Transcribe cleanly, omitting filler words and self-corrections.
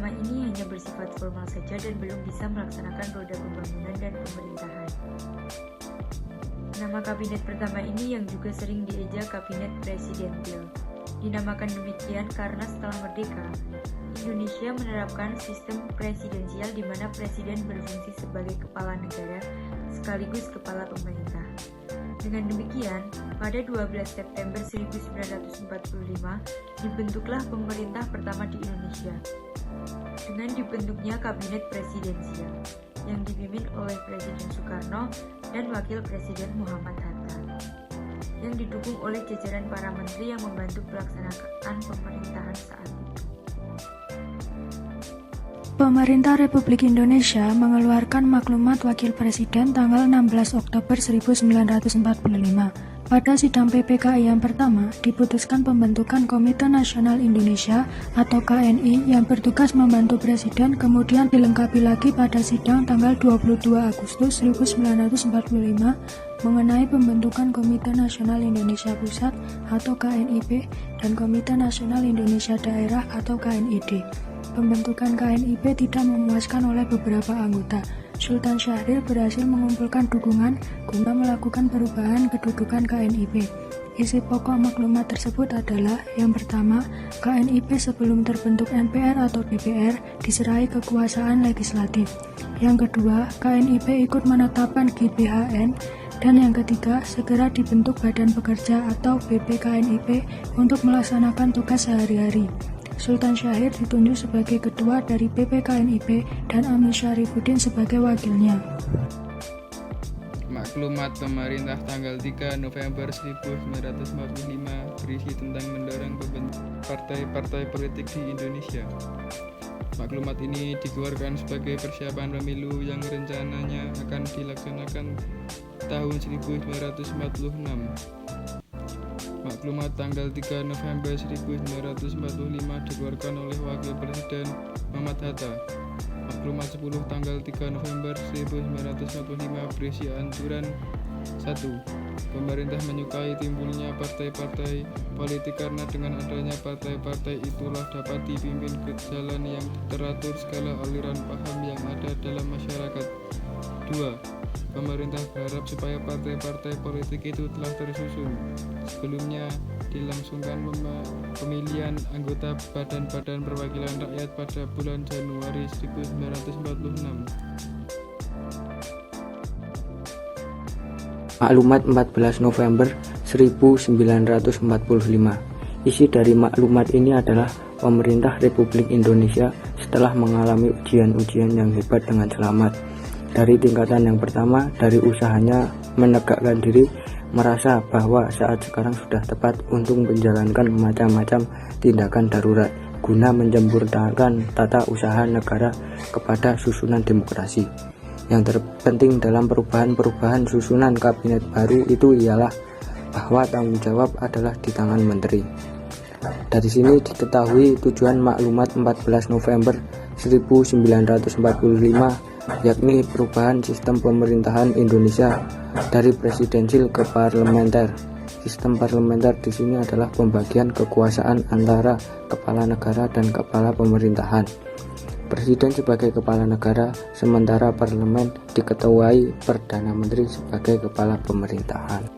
pertama ini hanya bersifat formal saja dan belum bisa melaksanakan roda pembangunan dan pemerintahan. Nama kabinet pertama ini yang juga sering diejak kabinet presidentil. Dinamakan demikian karena setelah merdeka, Indonesia menerapkan sistem presidensial di mana presiden berfungsi sebagai kepala negara sekaligus kepala pemerintah. Dengan demikian, pada 12 September 1945 dibentuklah pemerintah pertama di Indonesia dengan dibentuknya kabinet presidensial yang dipimpin oleh Presiden Soekarno dan Wakil Presiden Muhammad Hatta, yang didukung oleh jajaran para menteri yang membantu pelaksanaan pemerintahan saat itu. Pemerintah Republik Indonesia mengeluarkan maklumat Wakil Presiden tanggal 16 Oktober 1945. Pada sidang PPKI yang pertama, diputuskan pembentukan Komite Nasional Indonesia atau KNI yang bertugas membantu Presiden, kemudian dilengkapi lagi pada sidang tanggal 22 Agustus 1945 mengenai pembentukan Komite Nasional Indonesia Pusat atau KNIP dan Komite Nasional Indonesia Daerah atau KNID. Pembentukan KNIP tidak memuaskan oleh beberapa anggota. Sultan Syahrir berhasil mengumpulkan dukungan guna melakukan perubahan kedudukan KNIP. Isi pokok maklumat tersebut adalah: yang pertama, KNIP sebelum terbentuk MPR atau DPR diserahi kekuasaan legislatif. Yang kedua, KNIP ikut menetapkan GBHN. Dan yang ketiga, segera dibentuk Badan Pekerja atau BPKNIP untuk melaksanakan tugas sehari-hari. Sultan Syahrir ditunjuk sebagai ketua dari BPKNIP dan Amir Syarifuddin sebagai wakilnya. Maklumat pemerintah tanggal 3 November 1945 berisi tentang mendorong partai-partai politik di Indonesia. Maklumat ini dikeluarkan sebagai persiapan pemilu yang rencananya akan dilaksanakan tahun 1946. Maklumat tanggal 3 November 1945 dikeluarkan oleh Wakil Presiden Muhammad Hatta. Maklumat 10 tanggal 3 November 1945 berisi anjuran 1. Pemerintah menyukai timbulnya partai-partai politik karena dengan adanya partai-partai itulah dapat dipimpin ke jalan yang teratur segala aliran paham yang ada dalam masyarakat. 2. Pemerintah berharap supaya partai-partai politik itu telah tersusun. Sebelumnya dilangsungkan pemilihan anggota Badan-Badan Perwakilan Rakyat pada bulan Januari 1946. Maklumat 14 November 1945. Isi dari maklumat ini adalah pemerintah Republik Indonesia setelah mengalami ujian-ujian yang hebat dengan selamat. Dari tingkatan yang pertama, dari usahanya menegakkan diri, merasa bahwa saat sekarang sudah tepat untuk menjalankan macam-macam tindakan darurat guna menjemurnakan tata usaha negara kepada susunan demokrasi. Yang terpenting dalam perubahan-perubahan susunan kabinet baru itu ialah bahwa tanggung jawab adalah di tangan menteri. Dari sini diketahui tujuan maklumat 14 November 1945, yakni perubahan sistem pemerintahan Indonesia dari presidensil ke parlementer. Sistem parlementer di sini adalah pembagian kekuasaan antara kepala negara dan kepala pemerintahan. Presiden sebagai kepala negara, sementara parlemen diketuai Perdana Menteri sebagai kepala pemerintahan.